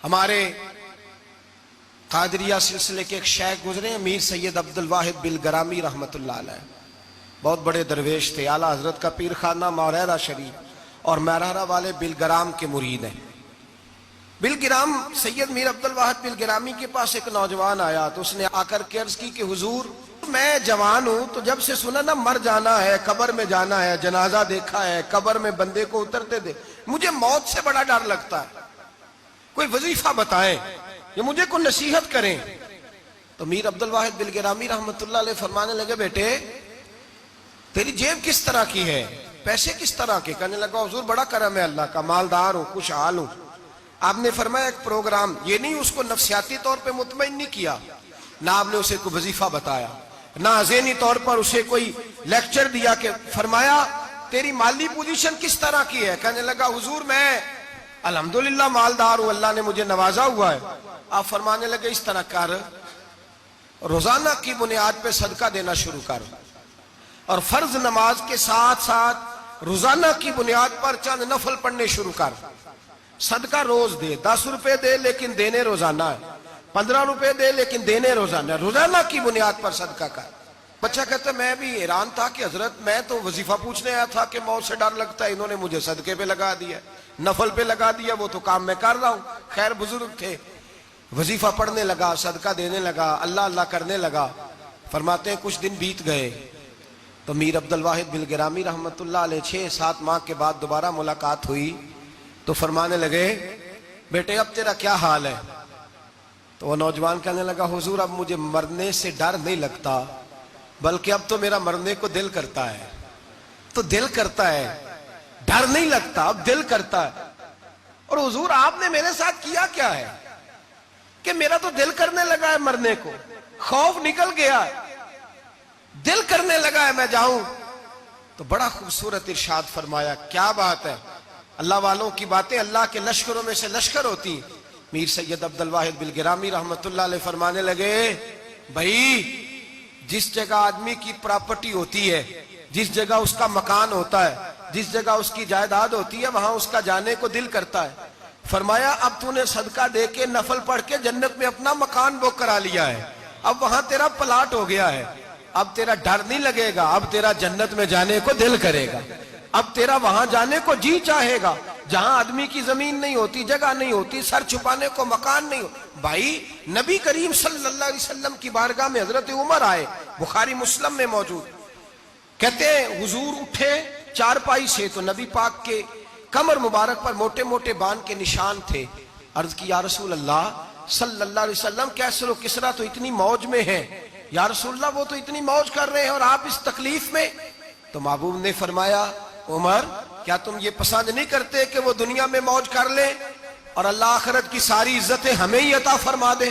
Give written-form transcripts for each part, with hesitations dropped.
ہمارے قادریہ سلسلے کے ایک شیخ گزرے امیر سید عبدالواحد بلگرامی رحمت اللہ علیہ، بہت بڑے درویش تھے، اعلیٰ حضرت کا پیر خانہ موریرہ شریف اور میرہرہ والے بلگرام کے مرید ہیں۔ بلگرام سید میر عبدالواحد بلگرامی کے پاس ایک نوجوان آیا تو اس نے آ کر کے عرض کی کہ حضور میں جوان ہوں، تو جب سے سنا نا مر جانا ہے، قبر میں جانا ہے، جنازہ دیکھا ہے، قبر میں بندے کو اترتے دے، مجھے موت سے بڑا ڈر لگتا ہے، کوئی وظیفہ بتائیں یا مجھے کوئی نصیحت کریں۔ تو میر عبدالواحد بلگرامی رحمت اللہ علیہ فرمانے لگے بیٹے تیری جیب کس طرح کی ہے، پیسے کس طرح کے؟ کہنے لگا حضور بڑا کرم ہے اللہ کا، مالدار ہوں، خوشحال ہوں۔ آپ نے فرمایا ایک پروگرام، یہ نہیں اس کو نفسیاتی طور پہ مطمئن نہیں کیا، نہ آپ نے اسے کوئی وظیفہ بتایا، نہ ذہنی طور پر اسے کوئی لیکچر دیا، کہ فرمایا تیری مالی پوزیشن کس طرح کی ہے؟ کہنے لگا حضور میں الحمدللہ مالدار ہوں، اللہ نے مجھے نوازا ہوا ہے۔ آپ فرمانے لگے اس طرح کر، روزانہ کی بنیاد پہ صدقہ دینا شروع کر، اور فرض نماز کے ساتھ ساتھ روزانہ کی بنیاد پر چند نفل پڑھنے شروع کر، صدقہ روز دے، 10 روپے دے لیکن دینے روزانہ ہے، 15 روپے دے لیکن دینے روزانہ ہے، روزانہ کی بنیاد پر صدقہ کر۔ بچہ کہتا ہے میں بھی حیران تھا کہ حضرت میں تو وظیفہ پوچھنے آیا تھا کہ موت سے ڈر لگتا ہے، انہوں نے مجھے صدقے پہ لگا دیا، نفل پہ لگا دیا، وہ تو کام میں کر رہا ہوں۔ خیر بزرگ تھے، وظیفہ پڑھنے لگا، صدقہ دینے لگا، اللہ اللہ کرنے لگا۔ فرماتے ہیں کچھ دن بیت گئے تو میر عبدالواحد بلگرامی رحمت اللہ علیہ 6-7 ماہ کے بعد دوبارہ ملاقات ہوئی تو فرمانے لگے بیٹے اب تیرا کیا حال ہے؟ تو وہ نوجوان کہنے لگا حضور اب مجھے مرنے سے ڈر نہیں لگتا، بلکہ اب تو میرا مرنے کو دل کرتا ہے۔ تو دل کرتا ہے، ڈر نہیں لگتا، اب دل کرتا ہے۔ اور حضور آپ نے میرے ساتھ کیا کیا ہے کہ میرا تو دل کرنے لگا ہے مرنے کو، خوف نکل گیا ہے، دل کرنے لگا ہے میں جاؤں۔ تو بڑا خوبصورت ارشاد فرمایا، کیا بات ہے، اللہ والوں کی باتیں اللہ کے لشکروں میں سے لشکر ہوتی۔ میر سید عبدالواحد بلگرامی رحمت اللہ علیہ فرمانے لگے بھائی جس جگہ آدمی کی پراپرٹی ہوتی ہے، جس جگہ اس کا مکان ہوتا ہے، جس جگہ اس کی جائیداد ہوتی ہے، وہاں اس کا جانے کو دل کرتا ہے۔ فرمایا اب تو نے صدقہ دے کے نفل پڑھ کے جنت میں اپنا مکان بک کرا لیا ہے، اب وہاں تیرا پلاٹ ہو گیا ہے، اب تیرا ڈر نہیں لگے گا، اب تیرا جنت میں جانے کو دل کرے گا، اب تیرا وہاں جانے کو جی چاہے گا جہاں آدمی کی زمین نہیں ہوتی، جگہ نہیں ہوتی، سر چھپانے کو مکان نہیں ہوتا۔ بھائی نبی کریم صلی اللہ علیہ وسلم کی بارگاہ میں حضرت عمر آئے، بخاری مسلم میں موجود، کہتے ہیں حضور اٹھے چارپائی سے تو نبی پاک کے کمر مبارک پر موٹے موٹے بان کے نشان تھے۔ عرض کی یا رسول اللہ صلی اللہ علیہ وسلم کیسر و کسرا تو اتنی موج میں ہیں، یا رسول اللہ وہ تو اتنی موج کر رہے ہیں اور آپ اس تکلیف میں؟ تو محبوب نے فرمایا عمر کیا تم یہ پسند نہیں کرتے کہ وہ دنیا میں موج کر لیں اور اللہ آخرت کی ساری عزتیں ہمیں ہی عطا فرما دے؟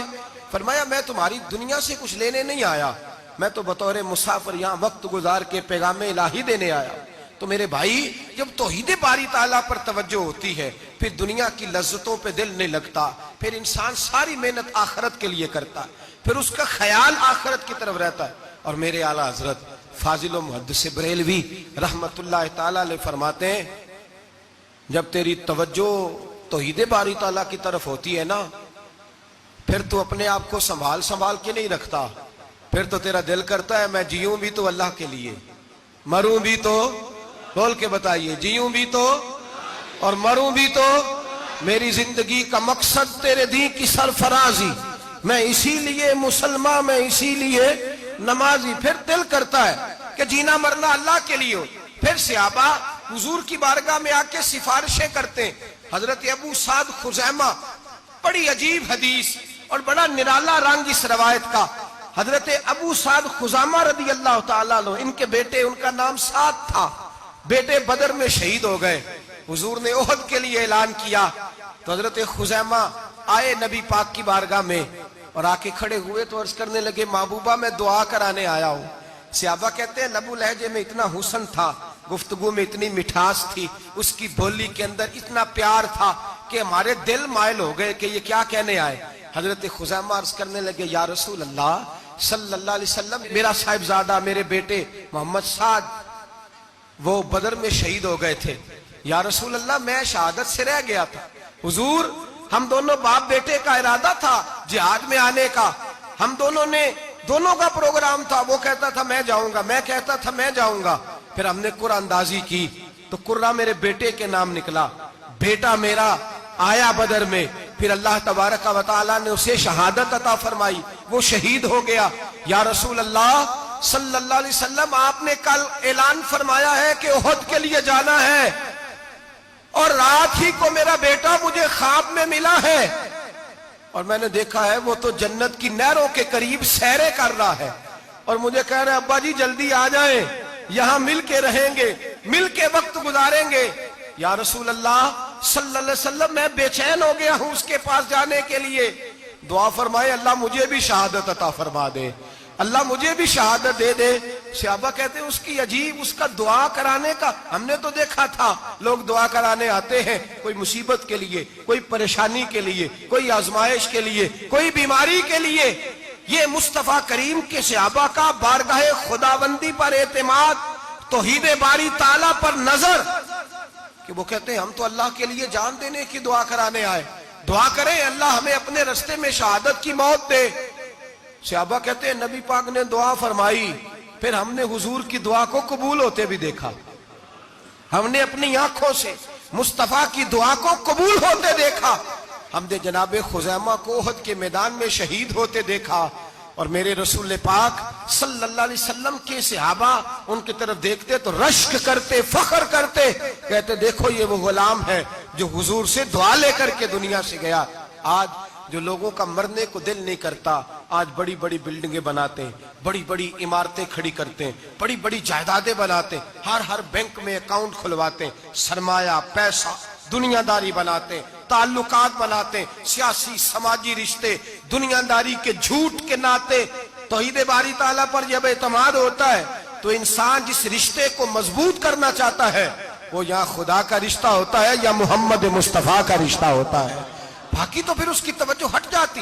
فرمایا میں تمہاری دنیا سے کچھ لینے نہیں آیا، میں تو بطور مسافر یہاں وقت گزار کے پیغام الہی دینے آیا۔ تو میرے بھائی جب توحید باری تعالیٰ پر توجہ ہوتی ہے پھر دنیا کی لذتوں پہ دل نہیں لگتا، پھر انسان ساری محنت آخرت کے لیے کرتا ہے، پھر اس کا خیال آخرت کی طرف رہتا ہے۔ اور میرے اعلیٰ حضرت فاضل و محدث بریلوی رحمت اللہ تعالیٰ علیہ فرماتے ہیں جب تیری توجہ توحید باری تعالیٰ کی طرف ہوتی ہے نا پھر تو اپنے آپ کو سنبھال کے نہیں رکھتا، پھر تو تیرا دل کرتا ہے میں جیوں بھی تو اللہ کے لیے، مروں بھی تو، بول کے بتائیے، جیوں بھی تو اور مروں بھی تو، میری زندگی کا مقصد تیرے دین کی سرفرازی، میں اسی لیے مسلمان، میں اسی لیے نمازی۔ پھر دل کرتا ہے کہ جینا مرنا اللہ کے لیے ہو۔ پھر صحابہ حضور کی بارگاہ میں آ کے سفارشیں کرتے ہیں۔ حضرت ابو سعد خزیمہ، بڑی عجیب حدیث اور بڑا نرالا رنگ اس روایت کا، حضرت ابو سعد خزیمہ رضی اللہ تعالیٰ عنہ، ان کے بیٹے، ان کا نام سعد تھا، بیٹے بدر میں شہید ہو گئے۔ حضور نے احد کے لیے اعلان کیا تو حضرت خزیمہ آئے نبی پاک کی بارگاہ میں اور آ کے کھڑے ہوئے تو عرض کرنے لگے محبوبہ میں دعا کرانے آیا ہوں۔ صحابہ کہتے ہیں لب و لہجے میں اتنا حسن تھا، گفتگو میں اتنی مٹھاس تھی، اس کی بولی کے اندر اتنا پیار تھا کہ ہمارے دل مائل ہو گئے کہ یہ کیا کہنے آئے۔ حضرت خزیمہ عرض کرنے لگے یا رسول اللہ صلی اللہ علیہ وسلم میرا صاحبزادہ، میرے بیٹے محمد سعد وہ بدر میں شہید ہو گئے تھے، یا رسول اللہ میں شہادت سے رہ گیا تھا۔ حضور ہم دونوں باپ بیٹے کا ارادہ تھا جہاد میں آنے کا، ہم دونوں کا پروگرام تھا، وہ کہتا تھا میں جاؤں گا، میں کہتا تھا میں جاؤں گا۔ پھر ہم نے قرعہ اندازی کی تو قرہ میرے بیٹے کے نام نکلا، بیٹا میرا آیا بدر میں، پھر اللہ تبارک و تعالیٰ نے اسے شہادت عطا فرمائی، وہ شہید ہو گیا۔ یا رسول اللہ صلی اللہ علیہ وسلم، آپ نے کل اعلان فرمایا ہے کہ احد کے لیے جانا ہے، اور رات ہی کو میرا بیٹا مجھے خواب میں ملا ہے، اور میں نے دیکھا ہے وہ تو جنت کی نہروں کے قریب سیرے کر رہا ہے، اور مجھے کہہ رہے ابا جی جلدی آ جائیں، یہاں مل کے رہیں گے، مل کے وقت گزاریں گے۔ یا رسول اللہ صلی اللہ علیہ وسلم، میں بے چین ہو گیا ہوں اس کے پاس جانے کے لیے، دعا فرمائے اللہ مجھے بھی شہادت عطا فرما دے، اللہ مجھے بھی شہادت دے دے۔ صحابہ کہتے ہیں اس کی عجیب، اس کا دعا کرانے کا، ہم نے تو دیکھا تھا لوگ دعا کرانے آتے ہیں کوئی مصیبت کے لیے، کوئی پریشانی کے لیے، کوئی آزمائش کے لیے، کوئی بیماری کے لیے۔ یہ مصطفیٰ کریم کے صحابہ کا بارگاہ خداوندی پر اعتماد، توحید باری تعالیٰ پر نظر، کہ وہ کہتے ہیں ہم تو اللہ کے لیے جان دینے کی دعا کرانے آئے، دعا کریں اللہ ہمیں اپنے رستے میں شہادت کی موت دے۔ صحابہ کہتے ہیں نبی پاک نے دعا فرمائی، پھر ہم نے حضور کی دعا کو قبول ہوتے بھی دیکھا، ہم نے اپنی آنکھوں سے مصطفیٰ کی دعا کو قبول ہوتے دیکھا، ہم نے جناب خزیمہ کو احد کے میدان میں شہید ہوتے دیکھا، اور میرے رسول پاک صلی اللہ علیہ وسلم کے صحابہ ان کی طرف دیکھتے تو رشک کرتے، فخر کرتے، کہتے دیکھو یہ وہ غلام ہے جو حضور سے دعا لے کر کے دنیا سے گیا۔ آج جو لوگوں کا مرنے کو دل نہیں کرتا، آج بڑی بڑی بلڈنگیں بناتے ہیں، بڑی بڑی عمارتیں کھڑی کرتے ہیں، بڑی بڑی جائیدادیں بناتے ہیں، ہر بینک میں اکاؤنٹ کھلواتے ہیں، سرمایہ، پیسہ، دنیا داری بناتے ہیں، تعلقات بناتے ہیں، سیاسی سماجی رشتے، دنیا داری کے جھوٹ کے ناطے۔ توحید باری تعالیٰ پر جب اعتماد ہوتا ہے تو انسان جس رشتے کو مضبوط کرنا چاہتا ہے وہ یا خدا کا رشتہ ہوتا ہے یا محمد مصطفیٰ کا رشتہ ہوتا ہے، باقی تو پھر اس کی توجہ ہٹ جاتی،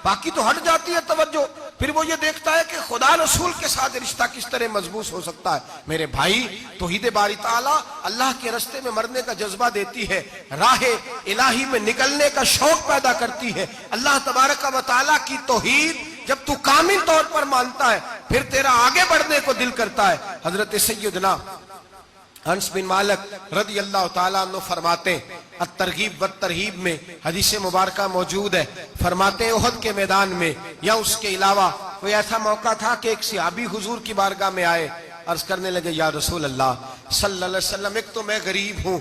باقی تو ہٹ جاتی ہے توجہ، پھر وہ یہ دیکھتا ہے کہ خدا رسول کے ساتھ رشتہ کس طرح مضبوط ہو سکتا ہے۔ میرے بھائی، توحید باری تعالیٰ اللہ کے رستے میں مرنے کا جذبہ دیتی ہے، راہ الہی میں نکلنے کا شوق پیدا کرتی ہے۔ اللہ تبارک و تعالیٰ کی توحید جب تو کامل طور پر مانتا ہے پھر تیرا آگے بڑھنے کو دل کرتا ہے۔ حضرت سیدنا انس بن مالک رضی اللہ تعالیٰ عنہ فرماتے ہیں، الترغیب والترہیب میں حدیث مبارکہ موجود ہے، فرماتے ہیں احد کے میدان میں یا اس کے علاوہ کوئی ایسا موقع تھا کہ ایک صحابی حضور کی بارگاہ میں آئے، عرض کرنے لگے یا رسول اللہ صلی اللہ علیہ وسلم، ایک تو میں غریب ہوں،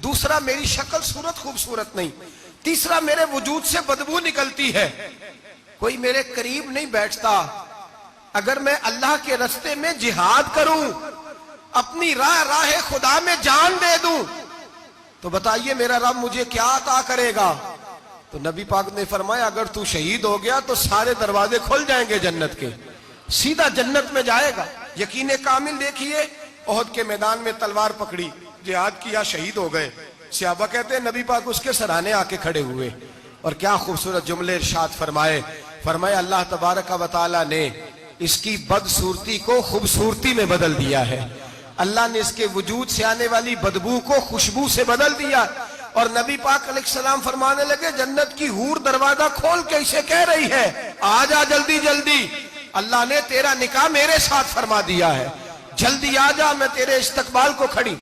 دوسرا میری شکل صورت خوبصورت نہیں، تیسرا میرے وجود سے بدبو نکلتی ہے، کوئی میرے قریب نہیں بیٹھتا، اگر میں اللہ کے رستے میں جہاد کروں، اپنی راہ خدا میں جان دے دوں تو بتائیے میرا رب مجھے کیا عطا کرے گا؟ تو نبی پاک نے فرمایا اگر تو شہید ہو گیا تو سارے دروازے کھل جائیں گے جنت کے، سیدھا جنت میں جائے گا۔ یقین کامل دیکھیے، احد کے میدان میں تلوار پکڑی، جہاد کیا، شہید ہو گئے، صحابہ کہتے ہیں نبی پاک اس کے سرانے آ کے کھڑے ہوئے، اور کیا خوبصورت جملے ارشاد فرمائے اللہ تبارک و تعالیٰ نے اس کی بدصورتی کو خوبصورتی میں بدل دیا ہے، اللہ نے اس کے وجود سے آنے والی بدبو کو خوشبو سے بدل دیا، اور نبی پاک علیہ السلام فرمانے لگے جنت کی حور دروازہ کھول کے اسے کہہ رہی ہے آ جا جلدی جلدی، اللہ نے تیرا نکاح میرے ساتھ فرما دیا ہے، جلدی آ جا، میں تیرے استقبال کو کھڑی